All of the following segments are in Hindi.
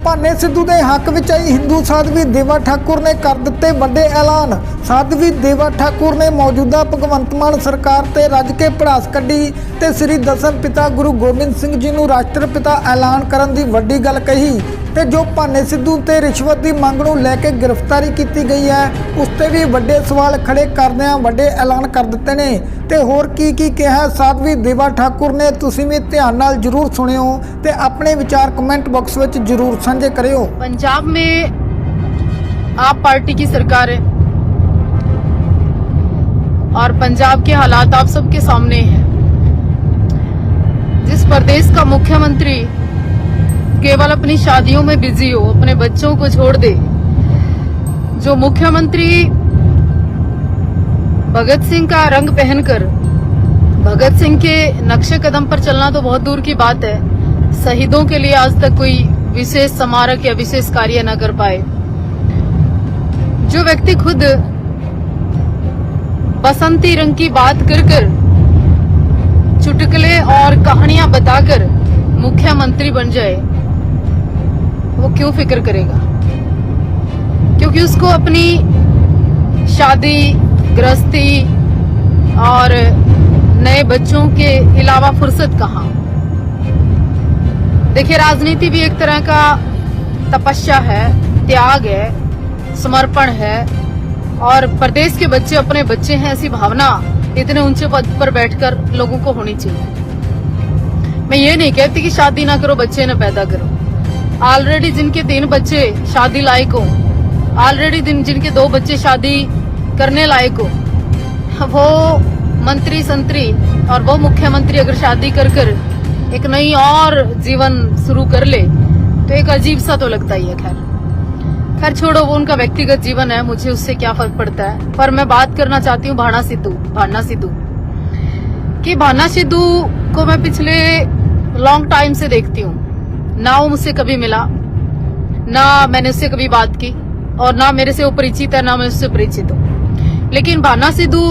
ਭਾਨੇ ਸਿੱਧੂ ਦੇ ਹੱਕ ਵਿੱਚ ਆਈ ਹਿੰਦੂ ਸਾਧਵੀ ਦੇਵਾ ਠਾਕੁਰ ਨੇ ਕਰ ਦਿੱਤੇ ਵੱਡੇ ਐਲਾਨ। ਸਾਧਵੀ ਦੇਵਾ ਠਾਕੁਰ ਨੇ ਮੌਜੂਦਾ ਭਗਵੰਤ ਮਾਨ ਸਰਕਾਰ ਤੇ ਰੱਜ ਕੇ ਭੜਾਸ ਕੱਢੀ ਤੇ ਸ੍ਰੀ ਦਸਮ ਪਿਤਾ ਗੁਰੂ ਗੋਬਿੰਦ ਸਿੰਘ ਜੀ ਨੂੰ ਰਾਸ਼ਟਰਪਿਤਾ ਐਲਾਨ ਕਰਨ ਦੀ ਵੱਡੀ ਗੱਲ ਕਹੀ ਤੇ ਜੋ ਭਾਨੇ ਸਿੱਧੂ ਤੇ ਰਿਸ਼ਵਤ ਦੀ ਮੰਗ ਨੂੰ ਲੈ ਕੇ ਗ੍ਰਿਫਤਾਰੀ ਕੀਤੀ ਗਈ ਹੈ ਉਸ ਤੇ ਵੀ ਵੱਡੇ ਸਵਾਲ ਖੜੇ ਕਰਦਿਆਂ ਵੱਡੇ ਐਲਾਨ ਕਰ ਦਿੱਤੇ ਨੇ ਤੇ ਹੋਰ ਕੀ ਕਿਹਾ ਸਾਧਵੀ ਦੇਵਾ ਠਾਕੁਰ ਨੇ। ਤੁਸੀਂ ਵੀ ਧਿਆਨ ਨਾਲ जरूर सुनियो ते अपने विचार कमेंट बॉक्स में जरूर साझे करियो। पंजाब में आप पार्टी की सरकार है और पंजाब के हालात आप सबके सामने हैं। जिस प्रदेश का मुख्यमंत्री केवल अपनी शादियों में बिजी हो, अपने बच्चों को छोड़ दे, जो मुख्यमंत्री भगत सिंह का रंग पहनकर भगत सिंह के नक्शे कदम पर चलना तो बहुत दूर की बात है, शहीदों के लिए आज तक कोई विशेष स्मारक या विशेष कार्य न कर पाए। जो व्यक्ति खुद बसंती रंग की बात कर कर चुटकुले और कहानियां बताकर मुख्यमंत्री बन जाए, वो क्यों फिक्र करेगा? क्योंकि उसको अपनी शादी गृहस्थी और नए बच्चों के अलावा फुर्सत कहाँ। देखिए, राजनीति भी एक तरह का तपस्या है, त्याग है, समर्पण है और प्रदेश के बच्चे अपने बच्चे हैं ऐसी भावना इतने ऊंचे पद पर बैठकर लोगों को होनी चाहिए। मैं ये नहीं कहती कि शादी ना करो, बच्चे न पैदा करो। ऑलरेडी जिनके 3 बच्चे शादी लायक हो, ऑलरेडी जिनके 2 बच्चे शादी करने लायक हो, वो मंत्री संतरी और वो मुख्यमंत्री अगर शादी कर एक नई और जीवन शुरू कर ले तो एक अजीब सा तो लगता ही है। खैर छोड़ो, वो उनका व्यक्तिगत जीवन है, मुझे उससे क्या फर्क पड़ता है। पर मैं बात करना चाहती हूँ भाना सिद्धू कि भाना सिद्धू को मैं पिछले लॉन्ग टाइम से देखती हूँ। ना वो मुझसे कभी मिला, ना मैंने उससे कभी बात की और ना मेरे से वो परिचित है, ना मैं उससे परिचित हूँ। लेकिन भाना सिद्धू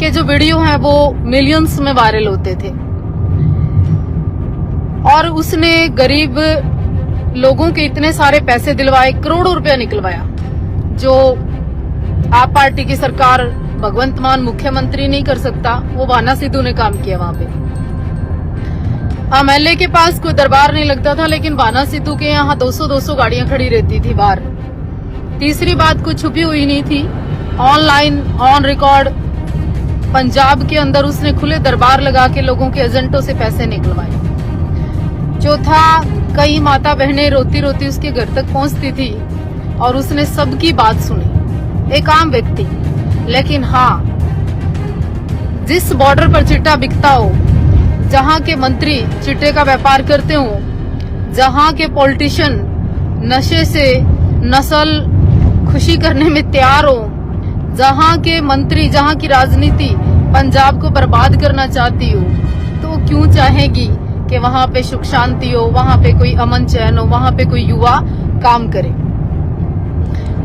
के जो वीडियो हैं वो मिलियंस में वायरल होते थे और उसने गरीब लोगों के इतने सारे पैसे दिलवाए, करोड़ों रुपया निकलवाया, जो आप पार्टी की सरकार भगवंत मान मुख्यमंत्री नहीं कर सकता। वो भाना सिद्धू ने काम किया। वहां पे एमएलए के पास कोई दरबार नहीं लगता था, लेकिन भाना सिद्धू के यहाँ 200 गाड़ियां खड़ी रहती थी बाहर। तीसरी बात कुछ छुपी हुई नहीं थी, ऑनलाइन ऑन रिकॉर्ड पंजाब के अंदर उसने खुले दरबार लगा के लोगों के एजेंटों से पैसे निकलवाए। चौथा, कई माता बहनें रोती रोती उसके घर तक पहुंचती थी और उसने सबकी बात सुनी, एक आम व्यक्ति। लेकिन हाँ, जिस बॉर्डर पर चिट्टा बिकता हो, जहां के मंत्री चिट्टे का व्यापार करते हो, जहां के पॉलिटिशियन नशे से नस्ल खुशी करने में तैयार हो, जहां के मंत्री, जहां की राजनीति पंजाब को बर्बाद करना चाहती हो, तो क्यों चाहेगी कि वहां पे सुख शांति हो, वहां पे कोई अमन चैन हो, वहां पे कोई युवा काम करे।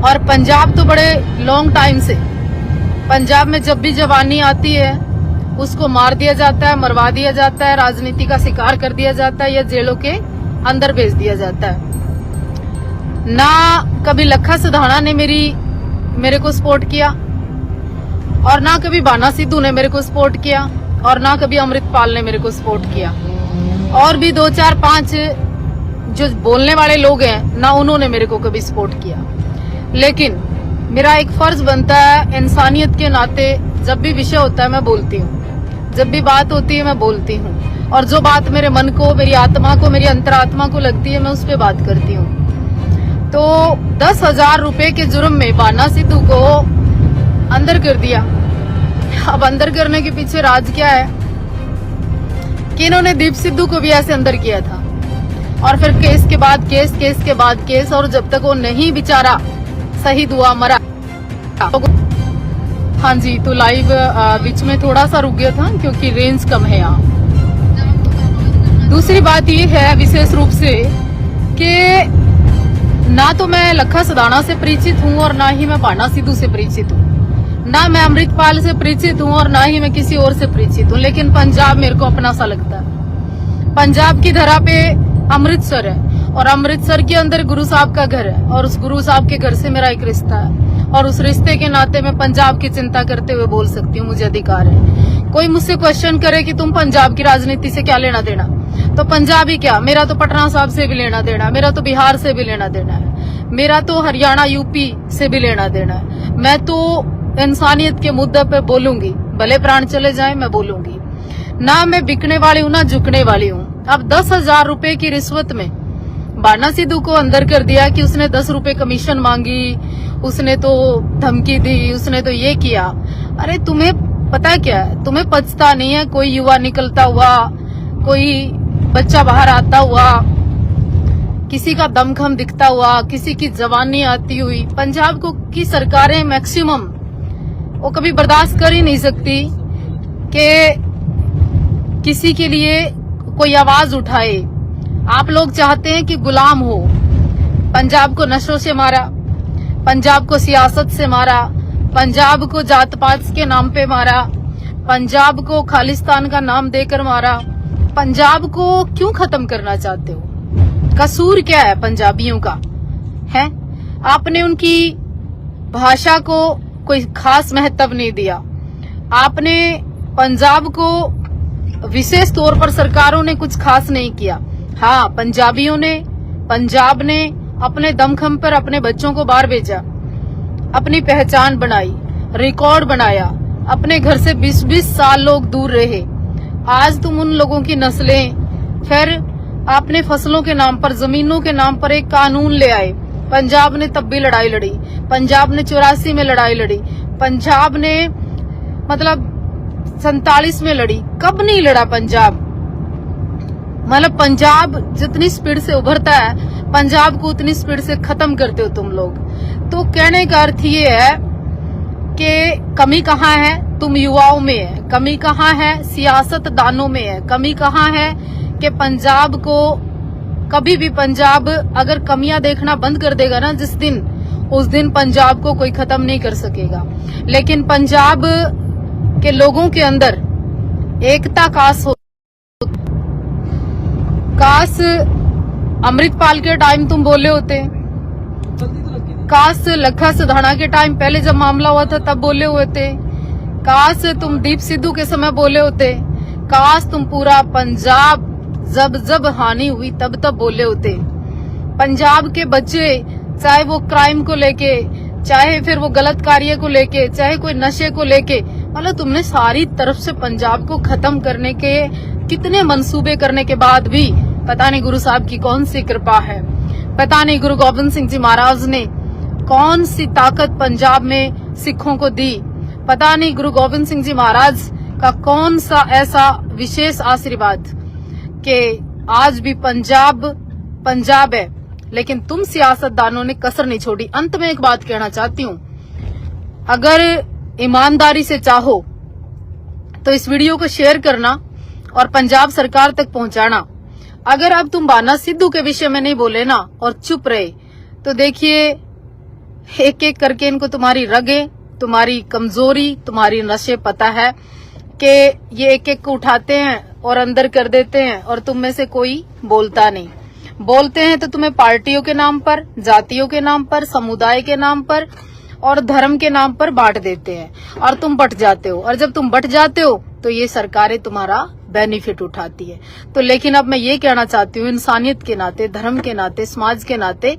और पंजाब तो बड़े लॉन्ग टाइम से, पंजाब में जब भी जवानी आती है उसको मार दिया जाता है, मरवा दिया जाता है, राजनीति का शिकार कर दिया जाता है या जेलों के अंदर भेज दिया जाता है। ना कभी लखा सिधाना ने मेरे को सपोर्ट किया और ना कभी भाना सिद्धू ने मेरे को सपोर्ट किया और ना कभी अमृतपाल ने मेरे को सपोर्ट किया। और भी 2 4 5 जो बोलने वाले लोग हैं ना, उन्होंने मेरे को कभी सपोर्ट किया। लेकिन मेरा एक फर्ज बनता है इंसानियत के नाते, जब भी विषय होता है मैं बोलती हूँ, जब भी बात होती है मैं बोलती हूँ और जो बात मेरे मन को, मेरी आत्मा को, मेरी अंतरात्मा को लगती है मैं उस पर बात करती हूँ। तो 10,000 रुपए के जुर्म में भाना सिद्धू को अंदर कर दिया। अब अंदर करने के पीछे राज क्या है कि इन्होंने दीप सिद्धू को भी ऐसे अंदर किया था और फिर केस के बाद केस, केस के बाद केस, और जब तक वो नहीं बेचारा शहीद हुआ, मरा। हाँ जी, तो लाइव बीच में थोड़ा सा रुक गया था क्योंकि रेंज कम है यहाँ। दूसरी बात ये है विशेष रूप से कि ना तो मैं लखा सिधाना से परिचित हूँ और ना ही मैं भाना सिद्धू से परिचित हूँ, ना मैं अमृतपाल से परिचित हूँ और ना ही मैं किसी और से परिचित हूँ। लेकिन पंजाब मेरे को अपना सा लगता है। पंजाब की धरा पे अमृतसर है और अमृतसर के अंदर गुरु साहब का घर है और उस गुरु साहब के घर से मेरा एक रिश्ता है और उस रिश्ते के नाते मैं पंजाब की चिंता करते हुए बोल सकती हूँ, मुझे अधिकार है। कोई मुझसे क्वेश्चन करे कि तुम पंजाब की राजनीति से क्या लेना देना, तो पंजाब ही क्या, मेरा तो पटना साहब से भी लेना देना, मेरा तो बिहार से भी लेना देना है, मेरा तो हरियाणा यूपी से भी लेना देना है। मैं तो इंसानियत के मुद्दे पे बोलूंगी, भले प्राण चले जाए मैं बोलूंगी ना। मैं बिकने वाली हूँ ना झुकने वाली हूँ। अब 10,000 रुपए की रिश्वत में बाना सिद्धू को अंदर कर दिया कि उसने 10 रुपए कमीशन मांगी, उसने तो धमकी दी, उसने तो ये किया। अरे तुम्हें पता क्या है, तुम्हें पछता नहीं है। कोई युवा निकलता हुआ, कोई बच्चा बाहर आता हुआ, किसी का दमखम दिखता हुआ, किसी की जवानी आती हुई, पंजाब को की सरकारें मैक्सिमम वो कभी बर्दाश्त कर ही नहीं सकती कि किसी के लिए कोई आवाज उठाए। आप लोग चाहते हैं कि गुलाम हो। पंजाब को नशों से मारा, पंजाब को सियासत से मारा, पंजाब को जात पात के नाम पे मारा, पंजाब को खालिस्तान का नाम देकर मारा। पंजाब को क्यों खत्म करना चाहते हो? कसूर क्या है पंजाबियों का है? आपने उनकी भाषा को कोई खास महत्व नहीं दिया। आपने पंजाब को विशेष तौर पर सरकारों ने कुछ खास नहीं किया। हाँ, पंजाब ने अपने दमखम पर अपने बच्चों को बाहर भेजा, अपनी पहचान बनाई, रिकॉर्ड बनाया, अपने घर से 20-20 साल लोग दूर रहे। आज तुम उन लोगों की नस्लें, फिर आपने फसलों के नाम पर, जमीनों के नाम पर एक कानून ले आए। पंजाब ने तब भी लड़ाई लड़ी, पंजाब ने 84 में लड़ाई लड़ी, पंजाब ने मतलब 47 में लड़ी। कब नहीं लड़ा पंजाब? मतलब पंजाब जितनी स्पीड से उभरता है, पंजाब को उतनी स्पीड से खत्म करते हो तुम लोग। तो कहने का अर्थ ये है कि कमी कहाँ है? तुम युवाओं में है। कमी कहाँ है? सियासतदानों में है। कमी कहाँ है कि पंजाब को कभी भी, पंजाब अगर कमियां देखना बंद कर देगा ना जिस दिन, उस दिन पंजाब को कोई खत्म नहीं कर सकेगा। लेकिन पंजाब के लोगों के अंदर एकता काश अमृतपाल के टाइम तुम बोले होते, काश लखा सिधाना के टाइम पहले जब मामला हुआ था तब बोले हुए थे, काश तुम दीप सिद्धू के समय बोले होते, काश तुम पूरा पंजाब जब हानि हुई तब बोले होते। पंजाब के बच्चे, चाहे वो क्राइम को लेके, चाहे फिर वो गलत कार्य को लेके, चाहे कोई नशे को लेके, मतलब तुमने सारी तरफ से पंजाब को खत्म करने के कितने मंसूबे करने के बाद भी पता नहीं गुरु साहब की कौन सी कृपा है, पता नहीं गुरु गोबिंद सिंह जी महाराज ने कौन सी ताकत पंजाब में सिखों को दी, पता नहीं गुरु गोबिंद सिंह जी महाराज का कौन सा ऐसा विशेष आशीर्वाद कि आज भी पंजाब है। लेकिन तुम सियासतदानों ने कसर नहीं छोड़ी। अंत में एक बात कहना चाहती हूँ, अगर ईमानदारी से चाहो तो इस वीडियो को शेयर करना और पंजाब सरकार तक पहुंचाना। अगर अब तुम बाना सिद्धू के विषय में नहीं बोले ना और चुप रहे, तो देखिए एक एक करके इनको तुम्हारी रगे, तुम्हारी कमजोरी, तुम्हारी नशे पता है कि ये एक एक को उठाते हैं और अंदर कर देते हैं और तुम में से कोई बोलता नहीं। बोलते हैं तो तुम्हें पार्टियों के नाम पर, जातियों के नाम पर, समुदाय के नाम पर और धर्म के नाम पर बांट देते हैं और तुम बट जाते हो। और जब तुम बट जाते हो तो ये सरकारें तुम्हारा बेनिफिट उठाती है। तो लेकिन अब मैं ये कहना चाहती हूँ इंसानियत के नाते, धर्म के नाते, समाज के नाते,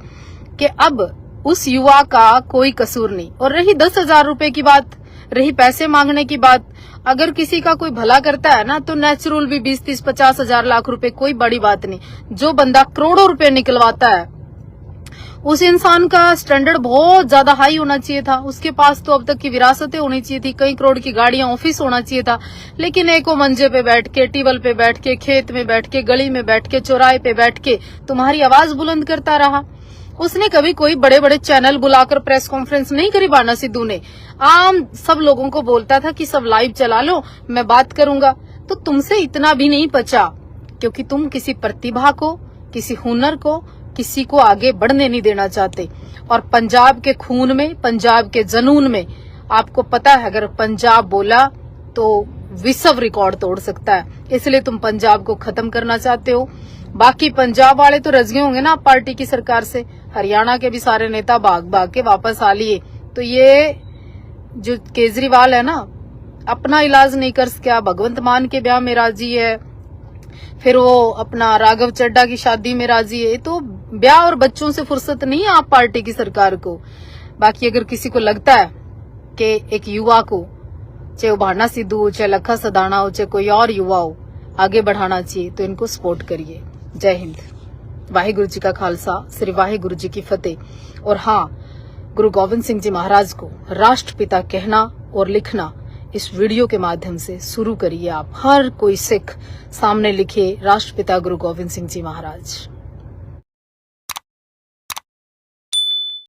कि अब उस युवा का कोई कसूर नहीं। और रही 10,000 रुपए की बात, रही पैसे मांगने की बात, अगर किसी का कोई भला करता है ना तो नेचुरल भी 20, 30, 50 हजार लाख रुपए कोई बड़ी बात नहीं। जो बंदा करोड़ों रुपए निकलवाता है उस इंसान का स्टैंडर्ड बहुत ज्यादा हाई होना चाहिए था। उसके पास तो अब तक की विरासतें होनी चाहिए थी, कई करोड़ की गाड़ियां, ऑफिस होना चाहिए था। लेकिन एक वो मंजे पे बैठ के, टेबल पे बैठ के, खेत में बैठ के, गली में बैठ के, चौराहे पे बैठ के तुम्हारी आवाज बुलंद करता रहा। उसने कभी कोई बड़े बड़े चैनल बुलाकर प्रेस कॉन्फ्रेंस नहीं करी। बाना सिद्धू ने आम सब लोगों को बोलता था कि सब लाइव चला लो, मैं बात करूंगा। तो तुमसे इतना भी नहीं बचा, क्योंकि तुम किसी प्रतिभा को, किसी हुनर को, किसी को आगे बढ़ने नहीं देना चाहते। और पंजाब के खून में, पंजाब के जनून में आपको पता है अगर पंजाब बोला तो विश्व रिकॉर्ड तोड़ सकता है। इसलिए तुम पंजाब को खत्म करना चाहते हो। बाकी पंजाब वाले तो रज गए होंगे ना पार्टी की सरकार से, हरियाणा के भी सारे नेता भाग भाग के वापस आ लिए। तो ये जो केजरीवाल है ना, अपना इलाज नहीं कर सका, भगवंत मान के ब्याह में राजी है, फिर वो अपना राघव चड्ढा की शादी में राजी है। तो ब्याह और बच्चों से फुर्सत नहीं है आप पार्टी की सरकार को। बाकी अगर किसी को लगता है कि एक युवा को, चाहे वो भाना सिद्धू हो, चाहे लखा सदाना हो, चाहे कोई और युवा हो, आगे बढ़ाना चाहिए, तो इनको सपोर्ट करिए। जय हिंद। वाहिगुरु जी का खालसा, श्री वाहिगुरु जी की फतेह। और हाँ, गुरु गोविंद सिंह जी महाराज को राष्ट्रपिता कहना और लिखना इस वीडियो के माध्यम से शुरू करिए आप। हर कोई सिख सामने लिखे राष्ट्रपिता गुरु गोविंद सिंह जी महाराज।